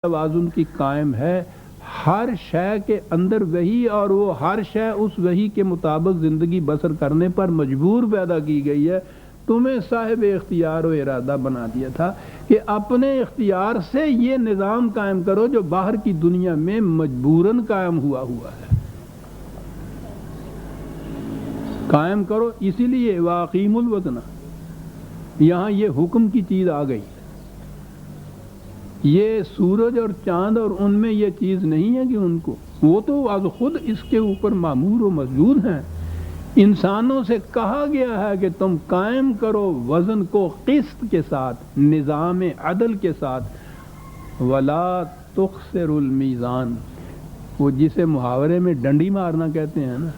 توازن کی قائم ہے، ہر شے کے اندر وہی، اور وہ ہر شے اس وہی کے مطابق زندگی بسر کرنے پر مجبور پیدا کی گئی ہے۔ تمہیں صاحب اختیار و ارادہ بنا دیا تھا کہ اپنے اختیار سے یہ نظام قائم کرو جو باہر کی دنیا میں مجبوراً قائم ہوا ہے، قائم کرو۔ اسی لیے واقیم الوزن، یہاں یہ حکم کی چیز آ گئی۔ یہ سورج اور چاند اور ان میں یہ چیز نہیں ہے کہ ان کو، وہ تو از خود اس کے اوپر مامور و مسجود ہیں۔ انسانوں سے کہا گیا ہے کہ تم قائم کرو وزن کو قسط کے ساتھ، نظام عدل کے ساتھ۔ ولا تخسر المیزان، وہ جسے محاورے میں ڈنڈی مارنا کہتے ہیں نا،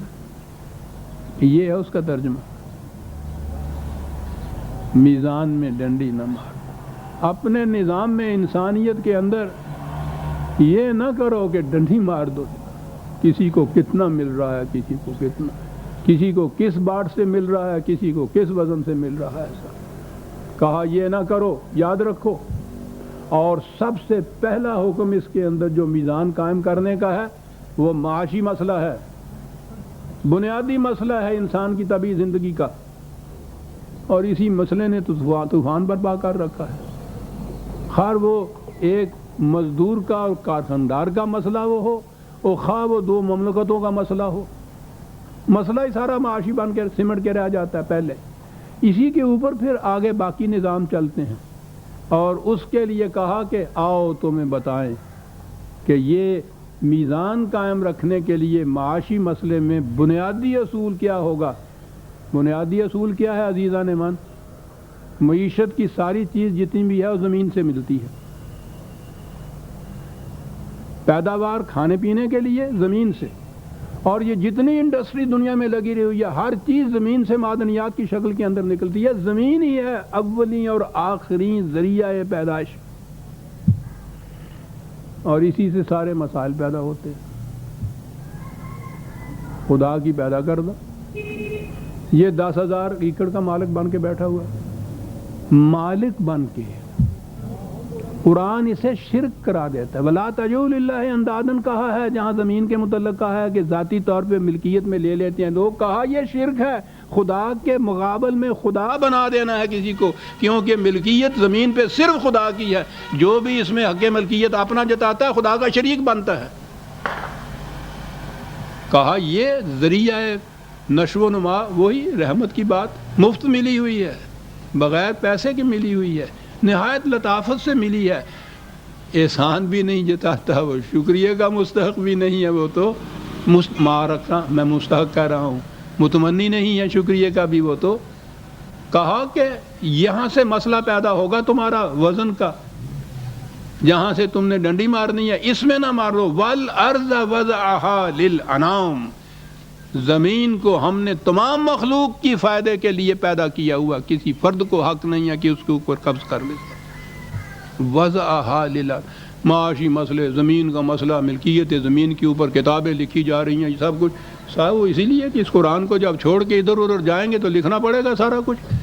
یہ ہے اس کا ترجمہ۔ میزان میں ڈنڈی نہ مار، اپنے نظام میں انسانیت کے اندر یہ نہ کرو کہ ڈنڈی مار دو، کسی کو کتنا مل رہا ہے، کسی کو کتنا، کسی کو کس باٹ سے مل رہا ہے، کسی کو کس وزن سے مل رہا ہے، ایسا کہا یہ نہ کرو۔ یاد رکھو، اور سب سے پہلا حکم اس کے اندر جو میزان قائم کرنے کا ہے وہ معاشی مسئلہ ہے، بنیادی مسئلہ ہے انسان کی طبعی زندگی کا، اور اسی مسئلے نے تو طوفان برپا کر رکھا ہے۔ خیر وہ ایک مزدور کا اور کارخاندار کا مسئلہ وہ ہو، اور خواہ وہ دو مملکتوں کا مسئلہ ہو، مسئلہ ہی سارا معاشی بن کے سمٹ کے رہ جاتا ہے پہلے، اسی کے اوپر پھر آگے باقی نظام چلتے ہیں۔ اور اس کے لیے کہا کہ آؤ تمہیں بتائیں کہ یہ میزان قائم رکھنے کے لیے معاشی مسئلے میں بنیادی اصول کیا ہوگا۔ بنیادی اصول کیا ہے عزیزان ایمان؟ معیشت کی ساری چیز جتنی بھی ہے وہ زمین سے ملتی ہے، پیداوار کھانے پینے کے لیے زمین سے، اور یہ جتنی انڈسٹری دنیا میں لگی رہی ہوئی ہے ہر چیز زمین سے معدنیات کی شکل کے اندر نکلتی ہے۔ زمین ہی ہے اولی اور آخری ذریعہ پیدائش، اور اسی سے سارے مسائل پیدا ہوتے ہیں۔ خدا کی پیدا کردہ یہ 10,000 ایکڑ کا مالک بن کے بیٹھا ہوا ہے، مالک بن کے قرآن اسے شرک کرا دیتا ہے۔ وَلَا تَجْعَلُوا لِلَّهِ اندادًا کہا ہے، جہاں زمین کے متعلق کہا ہے کہ ذاتی طور پہ ملکیت میں لے لیتے ہیں لوگ، کہا یہ شرک ہے، خدا کے مقابل میں خدا بنا دینا ہے کسی کو، کیونکہ ملکیت زمین پہ صرف خدا کی ہے، جو بھی اس میں حق ملکیت اپنا جتاتا ہے خدا کا شریک بنتا ہے۔ کہا یہ ذریعہ نشو و نما، وہی رحمت کی بات، مفت ملی ہوئی ہے، بغیر پیسے کی ملی ہوئی ہے، نہایت لطافت سے ملی ہے۔ احسان بھی نہیں جتاتا، وہ شکریہ کا مستحق بھی نہیں ہے، وہ تو میں مستحق کہہ رہا ہوں، متمنی نہیں ہے شکریہ کا بھی۔ وہ تو کہا کہ یہاں سے مسئلہ پیدا ہوگا تمہارا وزن کا، جہاں سے تم نے ڈنڈی مارنی ہے اس میں نہ مارو۔ وَالْأَرْضَ وَضَعَهَا لِلْأَنَامِ، زمین کو ہم نے تمام مخلوق کی فائدے کے لیے پیدا کیا ہوا، کسی فرد کو حق نہیں ہے کہ اس کے اوپر قبض کر لے۔ وَضَعَهَا لِلْأَنَامِ، معاشی مسئلے، زمین کا مسئلہ، ملکیت زمین کے اوپر کتابیں لکھی جا رہی ہیں، یہ سب کچھ صاحب وہ اسی لیے کہ اس قرآن کو جب چھوڑ کے ادھر ادھر جائیں گے تو لکھنا پڑے گا سارا کچھ،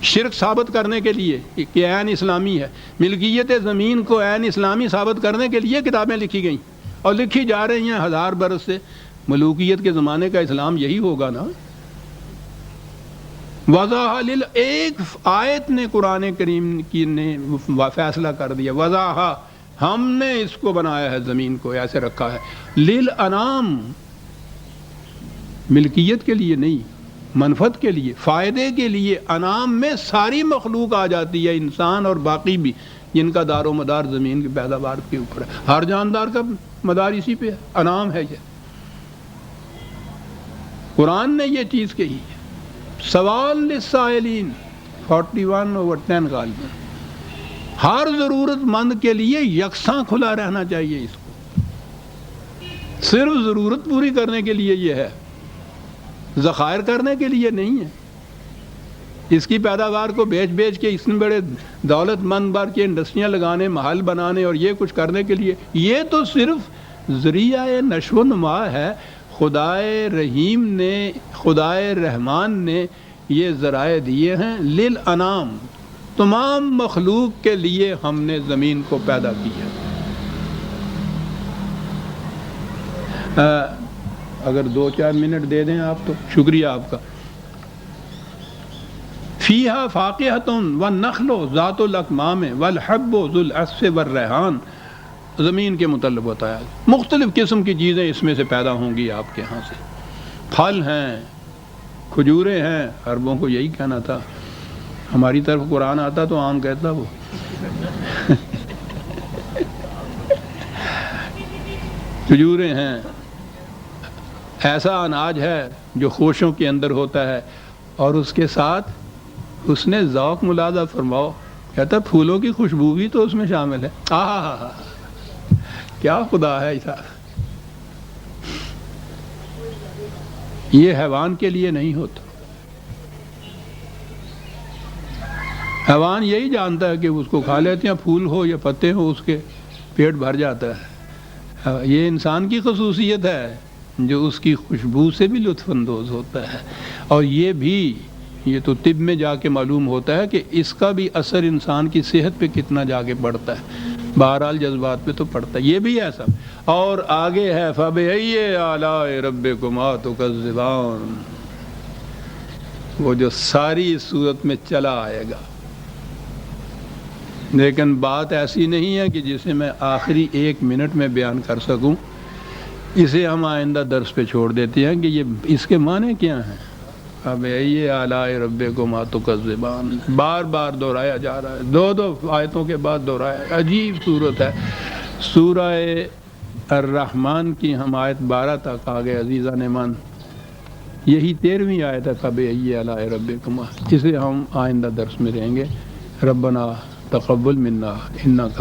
شرک ثابت کرنے کے لیے کہ عین اسلامی ہے۔ ملکیت زمین کو عین اسلامی ثابت کرنے کے لیے کتابیں لکھی گئیں اور لکھی جا رہی ہیں 1000 برس سے۔ ملوکیت کے زمانے کا اسلام یہی ہوگا نا۔ وضاحا، ایک آیت نے قرآن کریم کی نے فیصلہ کر دیا، وضاحا، ہم نے اس کو بنایا ہے، زمین کو ایسے رکھا ہے، للانام، ملکیت کے لیے نہیں، منفعت کے لیے، فائدے کے لیے۔ انام میں ساری مخلوق آ جاتی ہے، انسان اور باقی بھی، جن کا دار و مدار زمین کی پیداوار کے اوپر ہے، ہر جاندار کا مدار اسی پہ ہے، انام ہے یہ۔ قرآن نے یہ چیز کہی ہے۔ سوال للسائلین 41/10 غالباً، ہر ضرورت مند کے لیے یکساں کھلا رہنا چاہیے، اس کو صرف ضرورت پوری کرنے کے لیے یہ ہے، ذخائر کرنے کے لیے نہیں ہے۔ اس کی پیداوار کو بیچ کے اتنے بڑے دولت مند بار کے انڈسٹریاں لگانے، محل بنانے اور یہ کچھ کرنے کے لیے، یہ تو صرف ذریعہ نشو و نما ہے۔ خدائے رحیم نے، خدائے رحمان نے یہ ذرائع دیے ہیں، للانام، تمام مخلوق کے لیے ہم نے زمین کو پیدا کیا۔ اگر 2-4 منٹ دے دیں آپ تو شکریہ آپ کا. فیہا فاقہۃ والنخل ذات الاکمام والحب ذو العصف والریحان. زمین کے متعلق بتایا مختلف قسم کی چیزیں اس میں سے پیدا ہوں گی آپ کے ہاں سے. پھل ہیں، کھجوریں ہیں. عربوں کو یہی کہنا تھا. ہماری طرف قرآن آتا تو عام کہتا وہ. کھجوریں ہیں. ایسا اناج ہے جو خوشوں کے اندر ہوتا ہے اور اس کے ساتھ اس نے ذوق ملاحظہ فرماؤ، کہتا پھولوں کی خوشبو بھی تو اس میں شامل ہے. آہا کیا خدا ہے ایسا. یہ حیوان کے لیے نہیں ہوتا. حیوان یہی جانتا ہے کہ اس کو کھا لیتے ہیں، پھول ہو یا پتے ہو اس کے پیٹ بھر جاتا ہے. یہ انسان کی خصوصیت ہے جو اس کی خوشبو سے بھی لطف اندوز ہوتا ہے. اور یہ تو طب میں جا کے معلوم ہوتا ہے کہ اس کا بھی اثر انسان کی صحت پہ کتنا جا کے پڑتا ہے. بہرحال جذبات پہ تو پڑتا ہے. یہ بھی ایسا. اور آگے ہے فَبِأَيِّ آلَاءِ رَبِّكُمَا تُكَذِّبَانِ، وہ جو ساری صورت میں چلا آئے گا. لیکن بات ایسی نہیں ہے کہ جسے میں آخری 1 منٹ میں بیان کر سکوں. اسے ہم آئندہ درس پہ چھوڑ دیتے ہیں کہ یہ اس کے معنی کیا ہیں. فَبِأَيِّ آلَاءِ رَبِّكُمَا تُكَذِّبَانِ بار بار دہرایا جا رہا ہے. 2 آیتوں کے بعد دہرایا. عجیب صورت ہے. سورہ الرحمن کی ہم آیت 12 تک آگے عزیزان من. یہی 13ویں آیت ہے فَبِأَيِّ آلَاءِ رَبِّكُمَا. اسے ہم آئندہ درس میں رہیں گے. ربنا تقبل منا انک